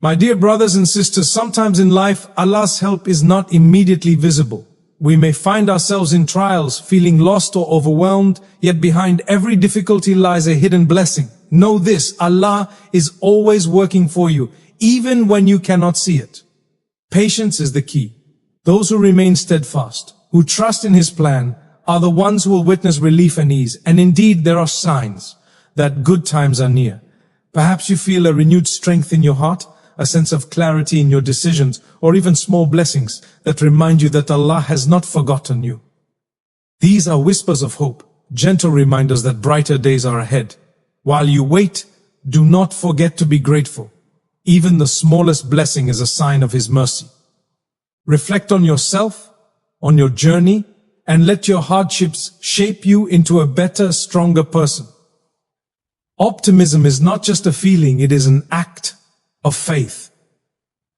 My dear brothers and sisters, sometimes in life, Allah's help is not immediately visible. We may find ourselves in trials, feeling lost or overwhelmed, yet behind every difficulty lies a hidden blessing. Know this, Allah is always working for you, even when you cannot see it. Patience is the key. Those who remain steadfast, who trust in His plan, are the ones who will witness relief and ease. And indeed, there are signs that good times are near. Perhaps you feel a renewed strength in your heart, a sense of clarity in your decisions, or even small blessings that remind you that Allah has not forgotten you. These are whispers of hope, gentle reminders that brighter days are ahead. While you wait, do not forget to be grateful. Even the smallest blessing is a sign of His mercy. Reflect on yourself, on your journey, and let your hardships shape you into a better, stronger person. Optimism is not just a feeling, it is an act of faith.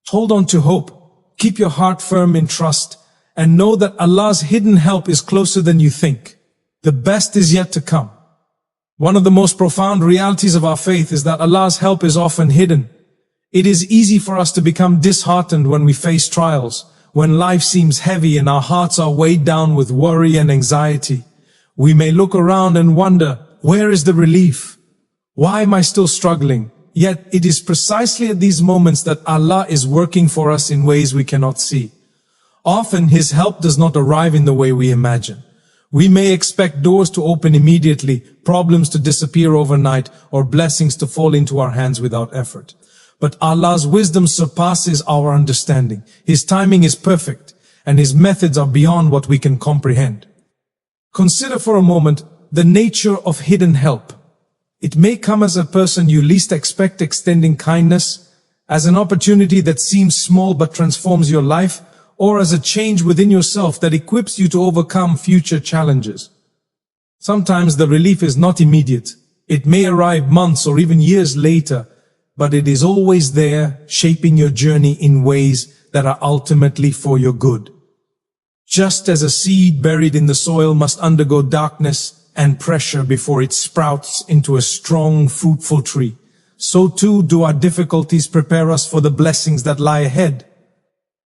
Hold on to hope, keep your heart firm in trust, and know that Allah's hidden help is closer than you think. The best is yet to come. One of the most profound realities of our faith is that Allah's help is often hidden. It is easy for us to become disheartened when we face trials, when life seems heavy and our hearts are weighed down with worry and anxiety. We may look around and wonder, where is the relief? Why am I still struggling? Yet it is precisely at these moments that Allah is working for us in ways we cannot see. Often His help does not arrive in the way we imagine. We may expect doors to open immediately, problems to disappear overnight, or blessings to fall into our hands without effort. But Allah's wisdom surpasses our understanding. His timing is perfect, and His methods are beyond what we can comprehend. Consider for a moment the nature of hidden help. It may come as a person you least expect, extending kindness, as an opportunity that seems small but transforms your life, or as a change within yourself that equips you to overcome future challenges. Sometimes the relief is not immediate. It may arrive months or even years later, but it is always there, shaping your journey in ways that are ultimately for your good. Just as a seed buried in the soil must undergo darkness and pressure before it sprouts into a strong, fruitful tree, so too do our difficulties prepare us for the blessings that lie ahead.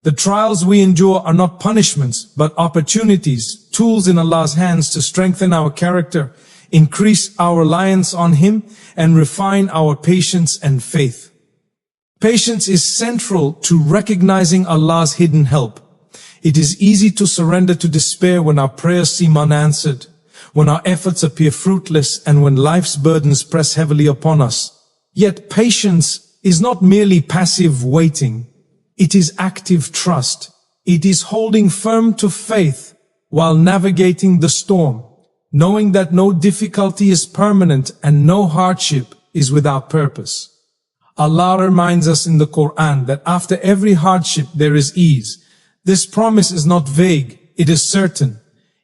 The trials we endure are not punishments, but opportunities, tools in Allah's hands to strengthen our character, increase our reliance on Him, and refine our patience and faith. Patience is central to recognizing Allah's hidden help. It is easy to surrender to despair when our prayers seem unanswered, when our efforts appear fruitless, and when life's burdens press heavily upon us. Yet patience is not merely passive waiting. It is active trust. It is holding firm to faith while navigating the storm, knowing that no difficulty is permanent and no hardship is without purpose. Allah reminds us in the Quran that after every hardship there is ease. This promise is not vague, it is certain.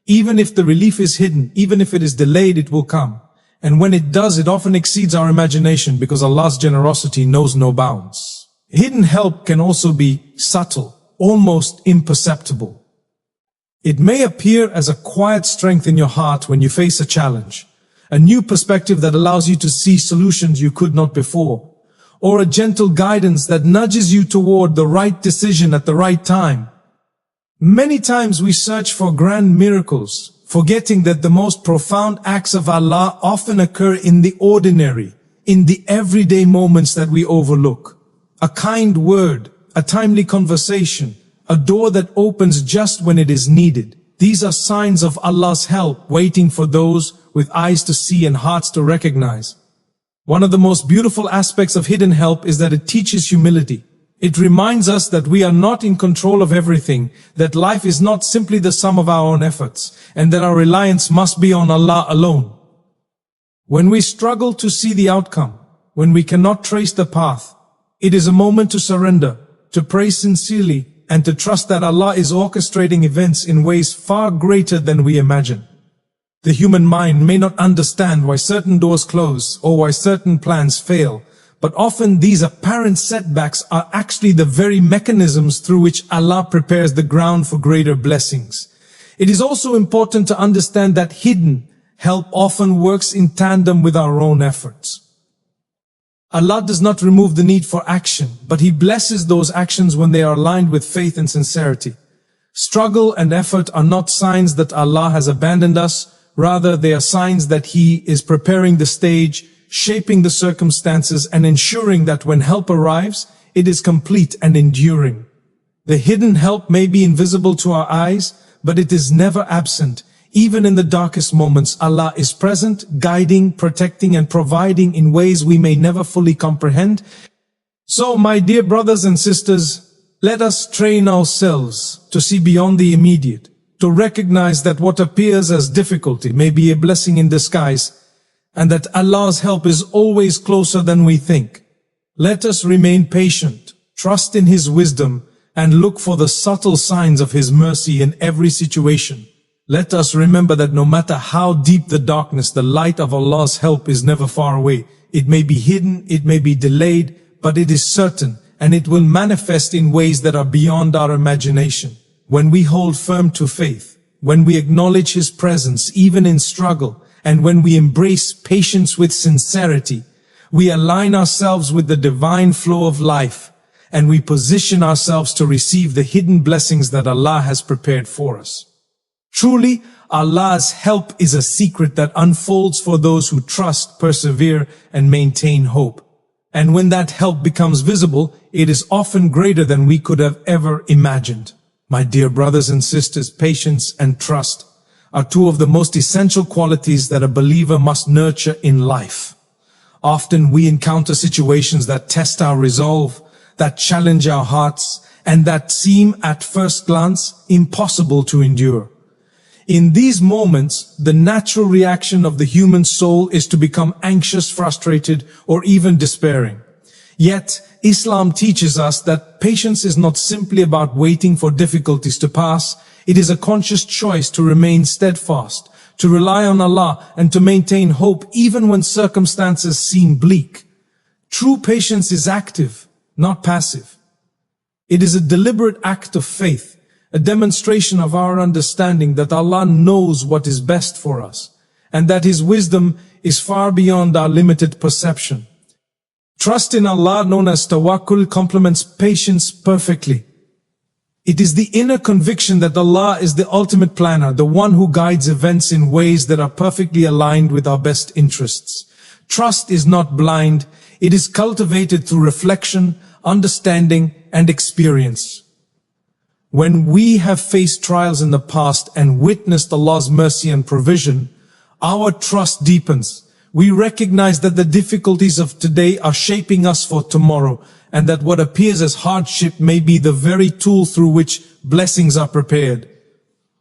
Even if the relief is hidden, even if it is delayed, it will come. And when it does, it often exceeds our imagination because Allah's generosity knows no bounds. Hidden help can also be subtle, almost imperceptible. It may appear as a quiet strength in your heart when you face a challenge, a new perspective that allows you to see solutions you could not before, or a gentle guidance that nudges you toward the right decision at the right time. Many times we search for grand miracles, forgetting that the most profound acts of Allah often occur in the ordinary, in the everyday moments that we overlook. A kind word, a timely conversation, a door that opens just when it is needed. These are signs of Allah's help waiting for those with eyes to see and hearts to recognize. One of the most beautiful aspects of hidden help is that it teaches humility. It reminds us that we are not in control of everything, that life is not simply the sum of our own efforts, and that our reliance must be on Allah alone. When we struggle to see the outcome, when we cannot trace the path, it is a moment to surrender, to pray sincerely, and to trust that Allah is orchestrating events in ways far greater than we imagine. The human mind may not understand why certain doors close or why certain plans fail, but often these apparent setbacks are actually the very mechanisms through which Allah prepares the ground for greater blessings. It is also important to understand that hidden help often works in tandem with our own efforts. Allah does not remove the need for action, but He blesses those actions when they are aligned with faith and sincerity. Struggle and effort are not signs that Allah has abandoned us, rather they are signs that He is preparing the stage, shaping the circumstances and ensuring that when help arrives, it is complete and enduring. The hidden help may be invisible to our eyes, but it is never absent. Even in the darkest moments, Allah is present, guiding, protecting and providing in ways we may never fully comprehend. So, my dear brothers and sisters, let us train ourselves to see beyond the immediate, to recognize that what appears as difficulty may be a blessing in disguise, and that Allah's help is always closer than we think. Let us remain patient, trust in His wisdom, and look for the subtle signs of His mercy in every situation. Let us remember that no matter how deep the darkness, the light of Allah's help is never far away. It may be hidden, it may be delayed, but it is certain, and it will manifest in ways that are beyond our imagination. When we hold firm to faith, when we acknowledge His presence even in struggle, and when we embrace patience with sincerity, we align ourselves with the divine flow of life, and we position ourselves to receive the hidden blessings that Allah has prepared for us. Truly, Allah's help is a secret that unfolds for those who trust, persevere, and maintain hope. And when that help becomes visible, it is often greater than we could have ever imagined. My dear brothers and sisters, patience and trust are two of the most essential qualities that a believer must nurture in life. Often we encounter situations that test our resolve, that challenge our hearts, and that seem at first glance impossible to endure. In these moments, the natural reaction of the human soul is to become anxious, frustrated, or even despairing. Yet, Islam teaches us that patience is not simply about waiting for difficulties to pass. It is a conscious choice to remain steadfast, to rely on Allah, and to maintain hope even when circumstances seem bleak. True patience is active, not passive. It is a deliberate act of faith, a demonstration of our understanding that Allah knows what is best for us, and that His wisdom is far beyond our limited perception. Trust in Allah, known as tawakkul, complements patience perfectly. It is the inner conviction that Allah is the ultimate planner, the one who guides events in ways that are perfectly aligned with our best interests. Trust is not blind, it is cultivated through reflection, understanding, and experience. When we have faced trials in the past and witnessed Allah's mercy and provision, our trust deepens. We recognize that the difficulties of today are shaping us for tomorrow, and that what appears as hardship may be the very tool through which blessings are prepared.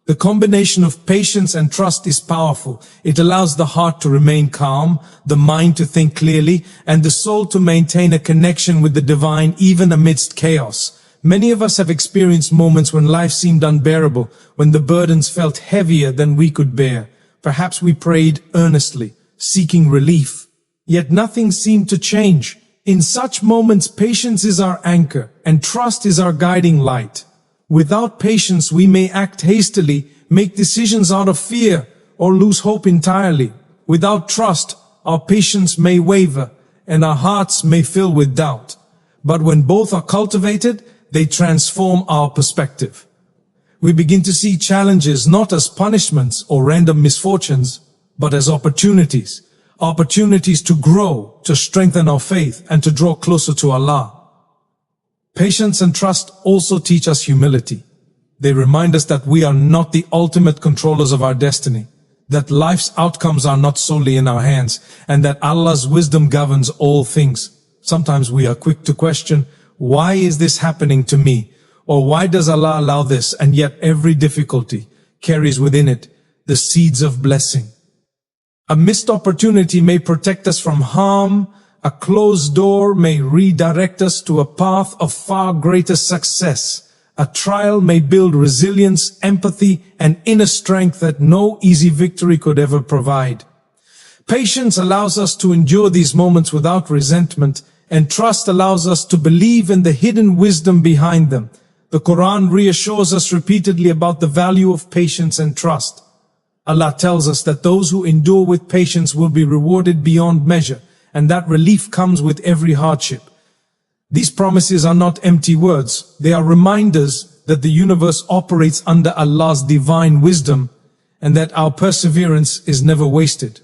The combination of patience and trust is powerful. It allows the heart to remain calm, the mind to think clearly, and the soul to maintain a connection with the divine even amidst chaos. Many of us have experienced moments when life seemed unbearable, when the burdens felt heavier than we could bear. Perhaps we prayed earnestly, seeking relief, yet nothing seemed to change. In such moments, patience is our anchor, and trust is our guiding light. Without patience, we may act hastily, make decisions out of fear, or lose hope entirely. Without trust, our patience may waver, and our hearts may fill with doubt. But when both are cultivated, they transform our perspective. We begin to see challenges not as punishments or random misfortunes, but as opportunities. Opportunities to grow, to strengthen our faith, and to draw closer to Allah. Patience and trust also teach us humility. They remind us that we are not the ultimate controllers of our destiny, that life's outcomes are not solely in our hands, and that Allah's wisdom governs all things. Sometimes we are quick to question, why is this happening to me? Or why does Allah allow this? And yet every difficulty carries within it the seeds of blessing. A missed opportunity may protect us from harm. A closed door may redirect us to a path of far greater success. A trial may build resilience, empathy, and inner strength that no easy victory could ever provide. Patience allows us to endure these moments without resentment, and trust allows us to believe in the hidden wisdom behind them. The Quran reassures us repeatedly about the value of patience and trust. Allah tells us that those who endure with patience will be rewarded beyond measure, and that relief comes with every hardship. These promises are not empty words. They are reminders that the universe operates under Allah's divine wisdom and that our perseverance is never wasted.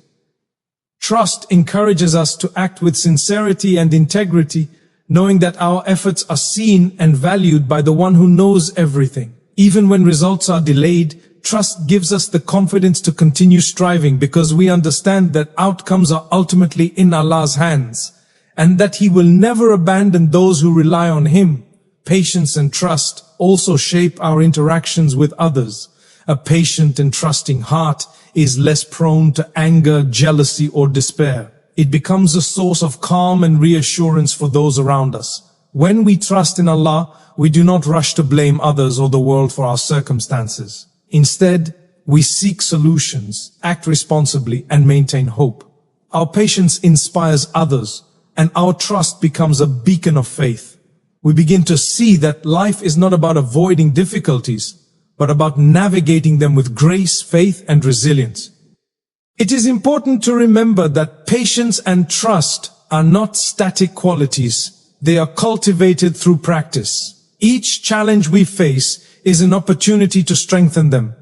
Trust encourages us to act with sincerity and integrity, knowing that our efforts are seen and valued by the one who knows everything. Even when results are delayed, trust gives us the confidence to continue striving because we understand that outcomes are ultimately in Allah's hands and that He will never abandon those who rely on Him. Patience and trust also shape our interactions with others. A patient and trusting heart is less prone to anger, jealousy, or despair. It becomes a source of calm and reassurance for those around us. When we trust in Allah, we do not rush to blame others or the world for our circumstances. Instead, we seek solutions, act responsibly, and maintain hope. Our patience inspires others, and our trust becomes a beacon of faith. We begin to see that life is not about avoiding difficulties, but about navigating them with grace, faith, and resilience. It is important to remember that patience and trust are not static qualities. They are cultivated through practice. Each challenge we face is an opportunity to strengthen them.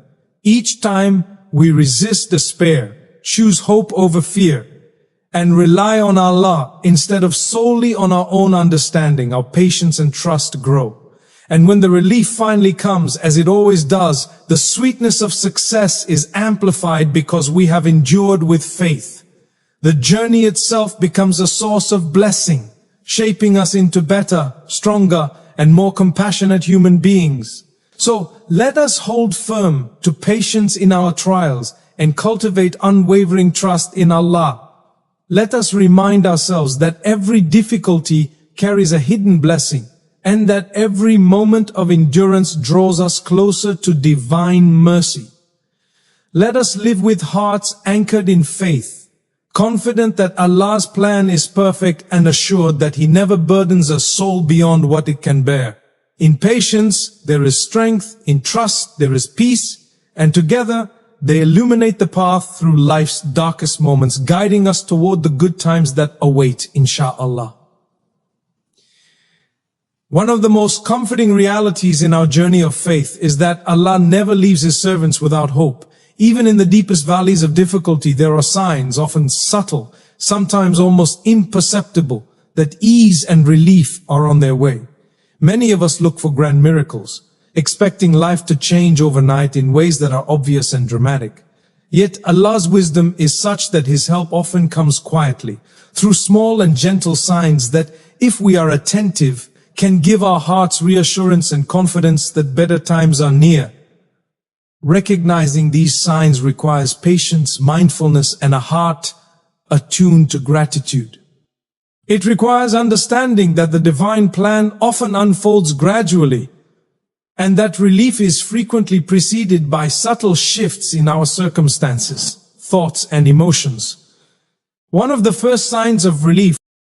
Each time we resist despair, choose hope over fear, and rely on Allah instead of solely on our own understanding, our patience and trust grow. And when the relief finally comes, as it always does, the sweetness of success is amplified because we have endured with faith. The journey itself becomes a source of blessing, shaping us into better, stronger, and more compassionate human beings. So let us hold firm to patience in our trials and cultivate unwavering trust in Allah. Let us remind ourselves that every difficulty carries a hidden blessing, and that every moment of endurance draws us closer to divine mercy. Let us live with hearts anchored in faith, confident that Allah's plan is perfect and assured that He never burdens a soul beyond what it can bear. In patience, there is strength. In trust, there is peace. And together, they illuminate the path through life's darkest moments, guiding us toward the good times that await, insha'Allah. One of the most comforting realities in our journey of faith is that Allah never leaves His servants without hope. Even in the deepest valleys of difficulty, there are signs, often subtle, sometimes almost imperceptible, that ease and relief are on their way. Many of us look for grand miracles, expecting life to change overnight in ways that are obvious and dramatic. Yet Allah's wisdom is such that His help often comes quietly, through small and gentle signs that, if we are attentive, can give our hearts reassurance and confidence that better times are near. Recognizing these signs requires patience, mindfulness, and a heart attuned to gratitude. It requires understanding that the divine plan often unfolds gradually, and that relief is frequently preceded by subtle shifts in our circumstances, thoughts, and emotions. One of the first signs of relief